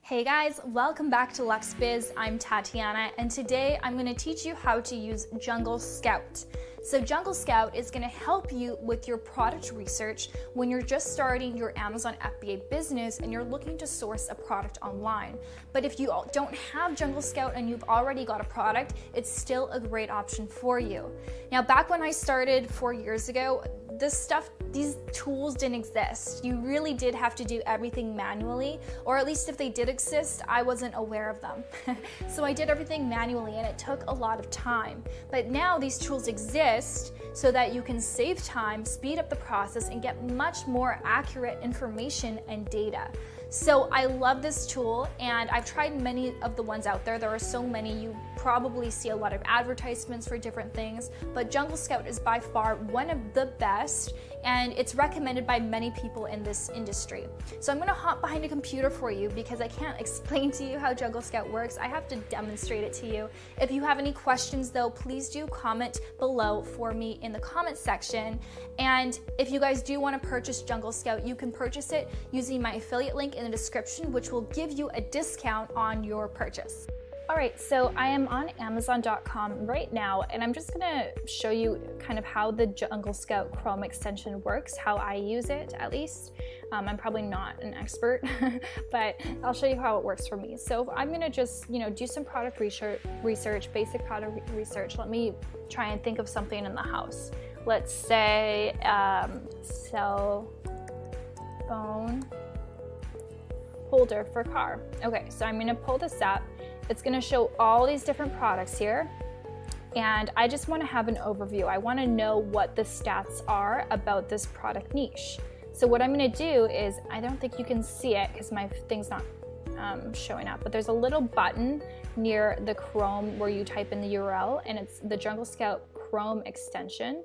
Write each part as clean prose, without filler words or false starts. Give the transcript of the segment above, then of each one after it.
Hey guys, welcome back to Lux Biz. I'm Tatiana, and today I'm going to teach you how to use Jungle Scout. So Jungle Scout is going to help you with your product research when you're just starting your Amazon FBA business and you're looking to source a product online. But if you don't have Jungle Scout and you've already got a product, it's still a great option for you. Now, back when I started 4 years ago, these tools didn't exist. You really did have to do everything manually, or at least if they did exist, I wasn't aware of them. So I did everything manually and it took a lot of time. But now these tools exist so that you can save time, speed up the process, and get much more accurate information and data. So I love this tool, and I've tried many of the ones out there. There are so many. You probably see a lot of advertisements for different things, but Jungle Scout is by far one of the best, and it's recommended by many people in this industry. So I'm gonna hop behind a computer for you because I can't explain to you how Jungle Scout works. I have to demonstrate it to you. If you have any questions though, please do comment below for me in the comment section. And if you guys do wanna purchase Jungle Scout, you can purchase it using my affiliate link in the description, which will give you a discount on your purchase. All right, so I am on Amazon.com right now, and I'm just gonna show you kind of how the Jungle Scout Chrome extension works, how I use it at least. I'm probably not an expert, but I'll show you how it works for me. So I'm gonna just, do some product research, basic product research. Let me try and think of something in the house. Let's say cell phone holder for car. Okay, so I'm gonna pull this up. It's gonna show all these different products here, and I just wanna have an overview. I wanna know what the stats are about this product niche. So what I'm gonna do is, I don't think you can see it because my thing's not showing up, but there's a little button near the Chrome where you type in the URL, and it's the Jungle Scout Chrome extension.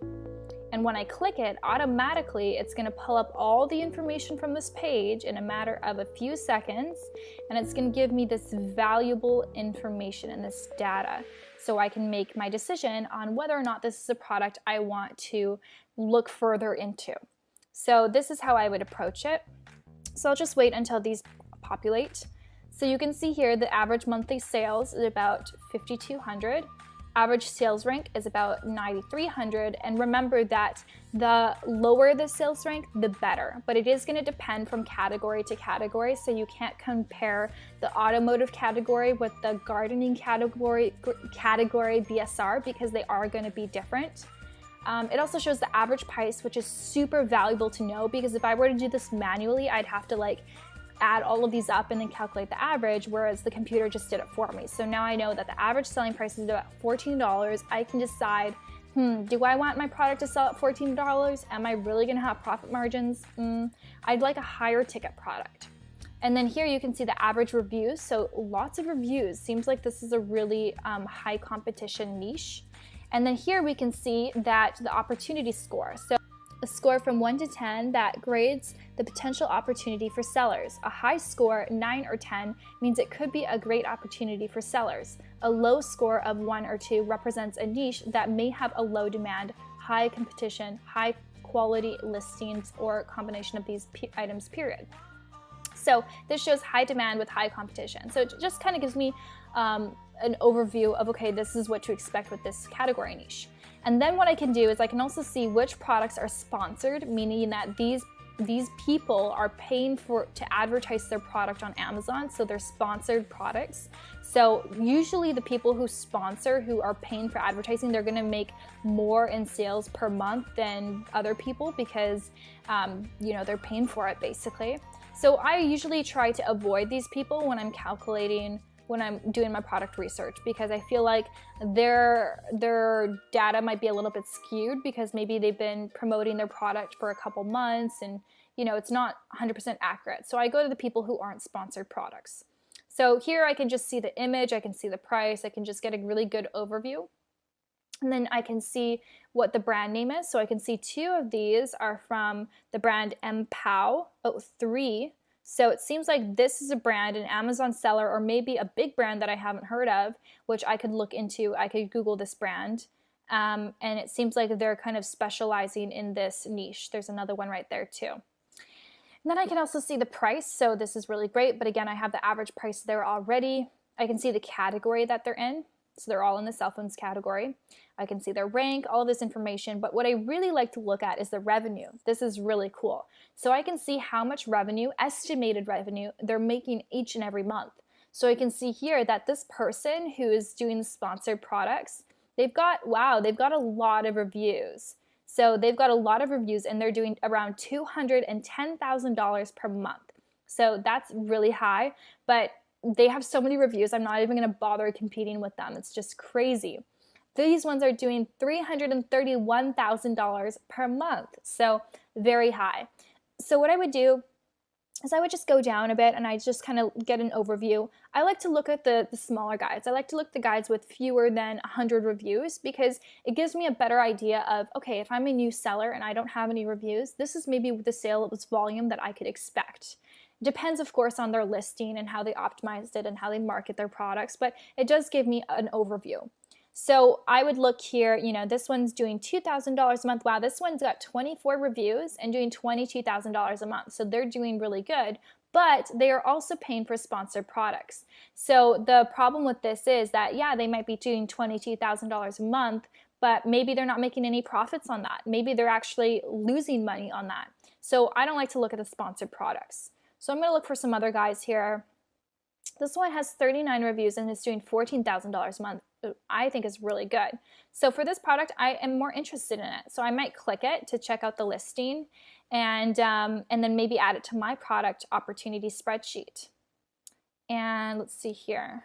And when I click it, automatically it's gonna pull up all the information from this page in a matter of a few seconds, and it's gonna give me this valuable information and this data so I can make my decision on whether or not this is a product I want to look further into. So this is how I would approach it. So I'll just wait until these populate. So you can see here the average monthly sales is about 5,200. Average sales rank is about 9,300, and remember that the lower the sales rank, the better, but it is going to depend from category to category, so you can't compare the automotive category with the gardening category BSR because they are going to be different. It also shows the average price, which is super valuable to know because if I were to do this manually, I'd have to add all of these up and then calculate the average, whereas the computer just did it for me. So now I know that the average selling price is about $14. I can decide, do I want my product to sell at $14? Am I really gonna have profit margins? I'd like a higher ticket product. And then here you can see the average reviews. So lots of reviews. Seems like this is a really high competition niche. And then here we can see that the opportunity score. So a score from 1 to 10 that grades the potential opportunity for sellers. A high score, 9 or 10, means it could be a great opportunity for sellers. A low score of 1 or 2 represents a niche that may have a low demand, high competition, high quality listings, or a combination of these items, period. So this shows high demand with high competition. So it just kind of gives me an overview of, okay, this is what to expect with this category niche. And then what I can do is I can also see which products are sponsored, meaning that these people are paying to advertise their product on Amazon, so they're sponsored products. So usually the people who sponsor, who are paying for advertising, they're gonna make more in sales per month than other people because they're paying for it basically. So I usually try to avoid these people when I'm doing my product research because I feel like their data might be a little bit skewed because maybe they've been promoting their product for a couple months and it's not 100% accurate. So I go to the people who aren't sponsored products. So here I can just see the image, I can see the price, I can just get a really good overview. And then I can see what the brand name is. So I can see 2 of these are from the brand MPOW03. So it seems like this is a brand, an Amazon seller, or maybe a big brand that I haven't heard of, which I could look into. I could Google this brand. And it seems like they're kind of specializing in this niche. There's another one right there too. And then I can also see the price. So this is really great. But again, I have the average price there already. I can see the category that they're in. So they're all in the cell phones category. I can see their rank, all of this information. But what I really like to look at is the revenue. This is really cool. So I can see how much revenue, estimated revenue, they're making each and every month. So I can see here that this person who is doing the sponsored products, they've got, wow, they've got a lot of reviews. So they've got a lot of reviews and they're doing around $210,000 per month. So that's really high, but they have so many reviews, I'm not even going to bother competing with them. It's just crazy. These ones are doing $331,000 per month. So very high. So what I would do is I would just go down a bit and I just kind of get an overview. I like to look at the smaller guides. I like to look at the guides with fewer than 100 reviews because it gives me a better idea of, okay, if I'm a new seller and I don't have any reviews, this is maybe the sales volume that I could expect. It depends, of course, on their listing and how they optimized it and how they market their products, but it does give me an overview. So I would look here, you know, this one's doing $2,000 a month. Wow, this one's got 24 reviews and doing $22,000 a month. So they're doing really good, but they are also paying for sponsored products. So the problem with this is that, yeah, they might be doing $22,000 a month, but maybe they're not making any profits on that. Maybe they're actually losing money on that. So I don't like to look at the sponsored products. So I'm going to look for some other guys here. This one has 39 reviews and is doing $14,000 a month. I think is really good. So for this product, I am more interested in it. So I might click it to check out the listing and then maybe add it to my product opportunity spreadsheet. And let's see here.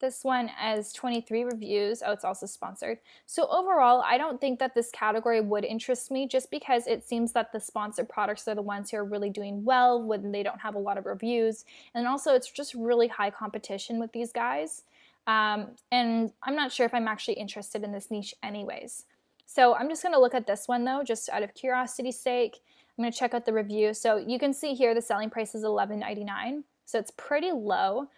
This one has 23 reviews. Oh, it's also sponsored. So overall, I don't think that this category would interest me just because it seems that the sponsored products are the ones who are really doing well when they don't have a lot of reviews. And also it's just really high competition with these guys. And I'm not sure if I'm actually interested in this niche anyways. So I'm just going to look at this one though, just out of curiosity's sake. I'm going to check out the review. So you can see here the selling price is $11.99. So it's pretty low.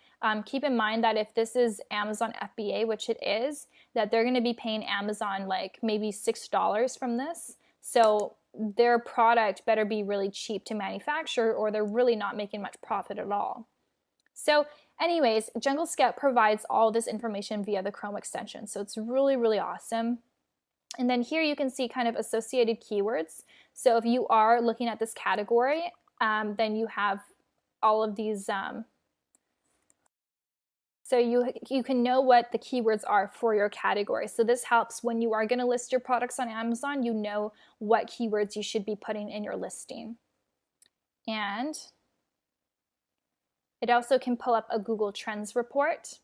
Keep in mind that if this is Amazon FBA, which it is, that they're going to be paying Amazon like maybe $6 from this. So their product better be really cheap to manufacture or they're really not making much profit at all. So anyways, Jungle Scout provides all this information via the Chrome extension. So it's really, really awesome. And then here you can see kind of associated keywords. So if you are looking at this category, then you have all of these, so you can know what the keywords are for your category. So this helps when you are going to list your products on Amazon, you know what keywords you should be putting in your listing. And it also can pull up a Google Trends report.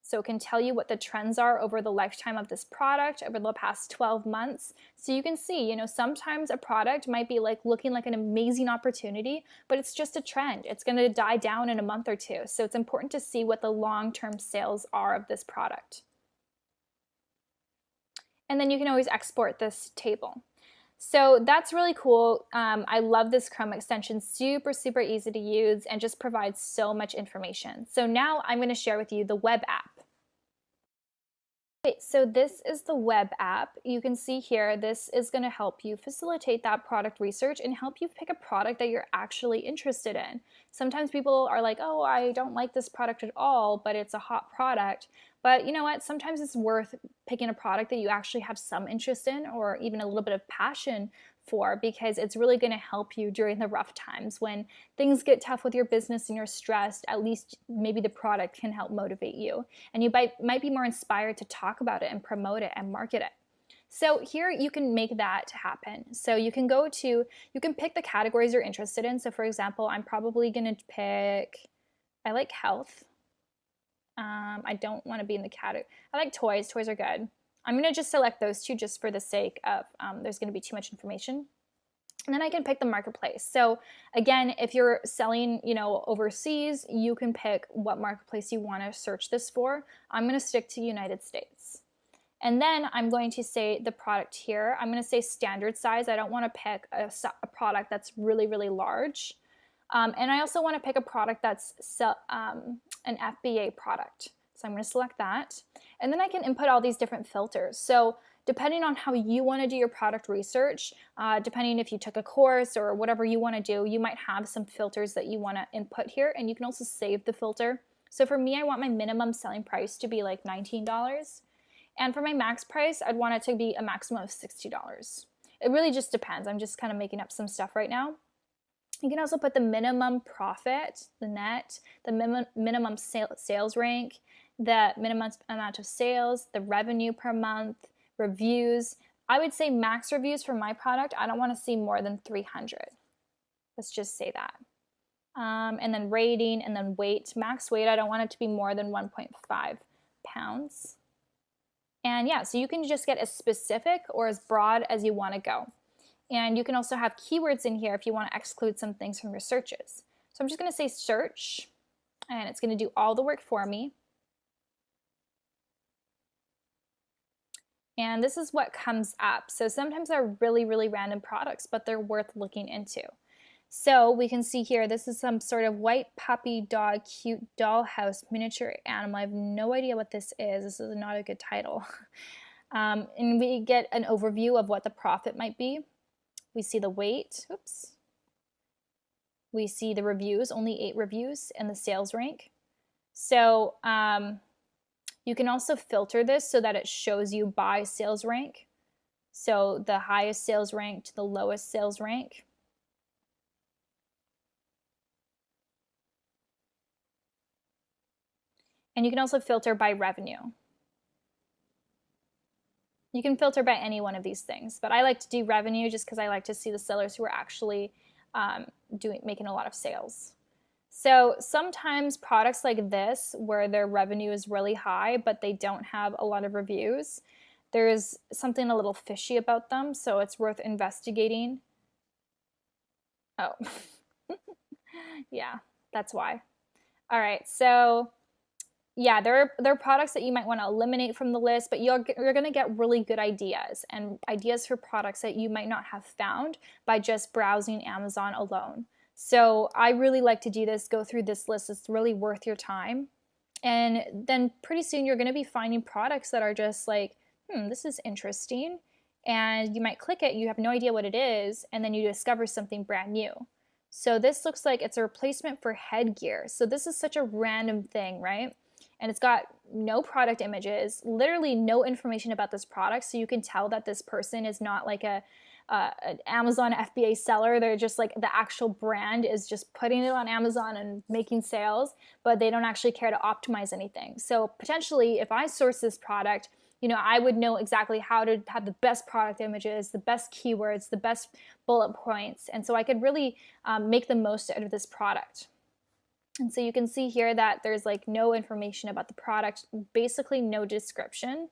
So it can tell you what the trends are over the lifetime of this product over the past 12 months. So you can see, you know, sometimes a product might be like looking like an amazing opportunity, but it's just a trend. It's going to die down in a month or two. So it's important to see what the long-term sales are of this product. And then you can always export this table. So that's really cool. I love this Chrome extension, super, super easy to use and just provides so much information. So now I'm going to share with you the web app. Okay, so this is the web app. You can see here, this is going to help you facilitate that product research and help you pick a product that you're actually interested in. Sometimes people are like, oh, I don't like this product at all, but it's a hot product. But you know what? Sometimes it's worth picking a product that you actually have some interest in or even a little bit of passion for because it's really going to help you during the rough times. When things get tough with your business and you're stressed, at least maybe the product can help motivate you. And you might be more inspired to talk about it and promote it and market it. So here you can make that happen. So you can pick the categories you're interested in. So for example, I'm probably going to pick, I like health. I don't want to be in the category. I like toys. Toys are good. I'm going to just select those two just for the sake of there's going to be too much information. And then I can pick the marketplace. So again, if you're selling, you know, overseas, you can pick what marketplace you want to search this for. I'm going to stick to United States. And then I'm going to say the product here. I'm going to say standard size. I don't want to pick a product that's really, really large. And I also want to pick a product that's an FBA product. So I'm going to select that. And then I can input all these different filters. So depending on how you want to do your product research, depending if you took a course or whatever you want to do, you might have some filters that you want to input here, and you can also save the filter. So for me, I want my minimum selling price to be like $19. And for my max price, I'd want it to be a maximum of $60. It really just depends. I'm just kind of making up some stuff right now. You can also put the minimum profit, the net, the minimum sales rank, the minimum amount of sales, the revenue per month, reviews. I would say max reviews for my product, I don't want to see more than 300. Let's just say that. And then rating, and then weight. Max weight, I don't want it to be more than 1.5 pounds. And yeah, so you can just get as specific or as broad as you want to go. And you can also have keywords in here if you want to exclude some things from your searches. So I'm just going to say search, and it's going to do all the work for me. And this is what comes up. So sometimes they're really, really random products, but they're worth looking into. So we can see here, this is some sort of white puppy dog, cute dollhouse miniature animal. I have no idea what this is. This is not a good title. And we get an overview of what the profit might be. We see the weight, oops. We see the reviews, only 8 reviews, and the sales rank. So you can also filter this so that it shows you by sales rank. So the highest sales rank to the lowest sales rank. And you can also filter by revenue. You can filter by any one of these things, but I like to do revenue just because I like to see the sellers who are actually making a lot of sales. So sometimes products like this, where their revenue is really high, but they don't have a lot of reviews, there's something a little fishy about them, so it's worth investigating. Oh, yeah, that's why. All right, so yeah, there are products that you might want to eliminate from the list, but you're going to get really good ideas, and ideas for products that you might not have found by just browsing Amazon alone. So I really like to do this, go through this list. It's really worth your time. And then pretty soon you're going to be finding products that are just like, this is interesting. And you might click it, you have no idea what it is, and then you discover something brand new. So this looks like it's a replacement for headgear. So this is such a random thing, right? And it's got no product images, literally no information about this product. So you can tell that this person is not like an Amazon FBA seller. They're just like, the actual brand is just putting it on Amazon and making sales, but they don't actually care to optimize anything. So potentially if I source this product, I would know exactly how to have the best product images, the best keywords, the best bullet points. And so I could really make the most out of this product. And so you can see here that there's like no information about the product, basically no description.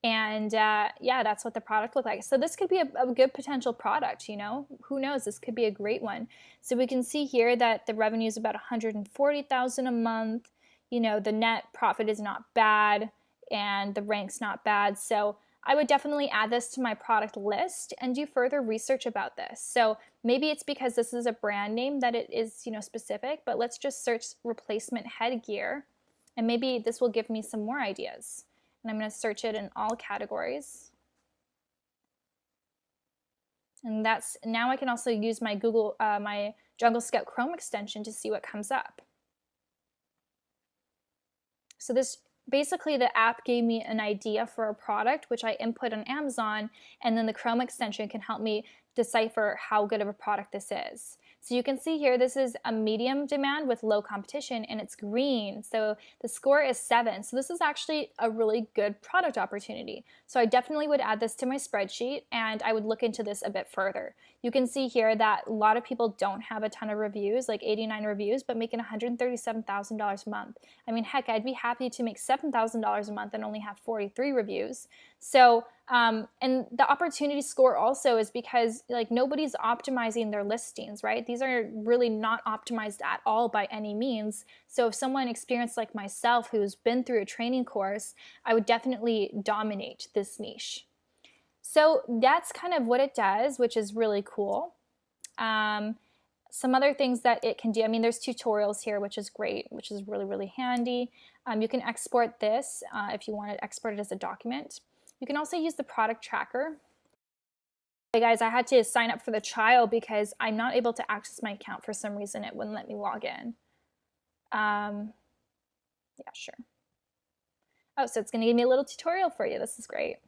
And yeah, that's what the product looked like. So this could be a good potential product, who knows, this could be a great one. So we can see here that the revenue is about $140,000 a month. The net profit is not bad, and the rank's not bad. So I would definitely add this to my product list and do further research about this. So maybe it's because this is a brand name that it is, specific, but let's just search replacement headgear, and maybe this will give me some more ideas. And I'm going to search it in all categories. And now I can also use my my Jungle Scout Chrome extension to see what comes up. So basically the app gave me an idea for a product, which I input on Amazon, and then the Chrome extension can help me decipher how good of a product this is. So you can see here, this is a medium demand with low competition, and it's green. So the score is 7. So this is actually a really good product opportunity. So I definitely would add this to my spreadsheet, and I would look into this a bit further. You can see here that a lot of people don't have a ton of reviews, like 89 reviews, but making $137,000 a month. I mean, heck, I'd be happy to make $7,000 a month and only have 43 reviews. So, and the opportunity score also is because like nobody's optimizing their listings, right? These are really not optimized at all by any means. So if someone experienced like myself who's been through a training course, I would definitely dominate this niche. So that's kind of what it does, which is really cool. Some other things that it can do, I mean, there's tutorials here, which is great, which is really, really handy. You can export this if you want to export it as a document. You can also use the product tracker. Hey guys, I had to sign up for the trial because I'm not able to access my account for some reason. It wouldn't let me log in. Yeah, sure. Oh, so it's going to give me a little tutorial for you. This is great.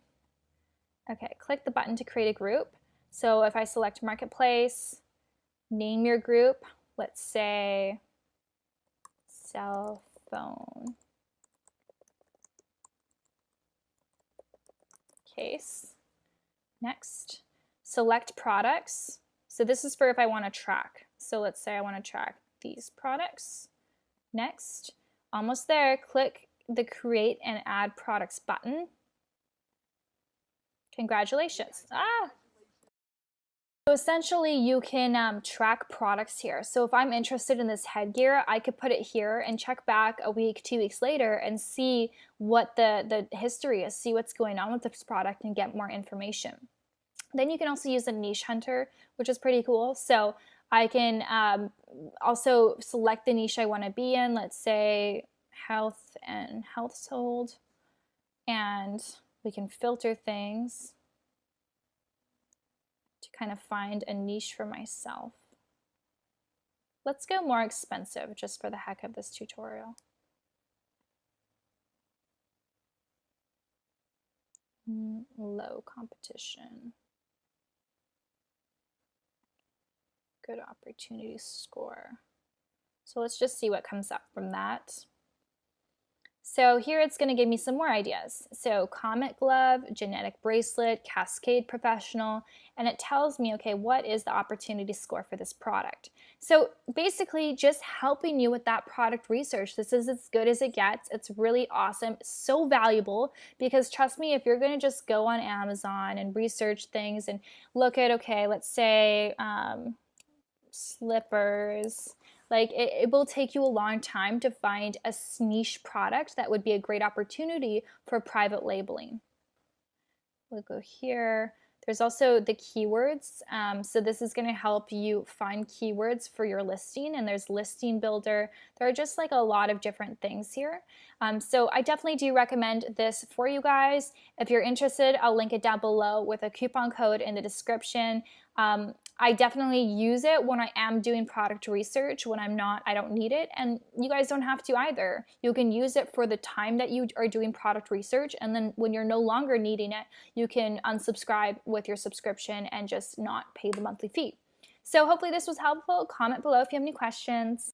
Okay, click the button to create a group. So if I select Marketplace, name your group, let's say cell phone case. Next, select products. So this is for if I want to track. So let's say I want to track these products. Next, almost there, click the create and add products button. Congratulations. So essentially you can track products here. So if I'm interested in this headgear, I could put it here and check back a week, 2 weeks later and see what the history is, see what's going on with this product and get more information. Then you can also use a niche hunter, which is pretty cool. So I can also select the niche I want to be in, let's say health and household, and we can filter things to kind of find a niche for myself. Let's go more expensive just for the heck of this tutorial. Low competition. Good opportunity score. So let's just see what comes up from that. So here it's going to give me some more ideas. So Comet Glove, Genetic Bracelet, Cascade Professional, and it tells me, okay, what is the opportunity score for this product? So basically just helping you with that product research. This is as good as it gets. It's really awesome, so valuable, because trust me, if you're going to just go on Amazon and research things and look at, okay, let's say slippers, like it will take you a long time to find a niche product that would be a great opportunity for private labeling. We'll go here. There's also the keywords. So this is going to help you find keywords for your listing, and there's listing builder. There are just like a lot of different things here. So I definitely do recommend this for you guys. If you're interested, I'll link it down below with a coupon code in the description. I definitely use it when I am doing product research. When I'm not, I don't need it. And you guys don't have to either. You can use it for the time that you are doing product research. And then when you're no longer needing it, you can unsubscribe with your subscription and just not pay the monthly fee. So hopefully this was helpful. Comment below if you have any questions.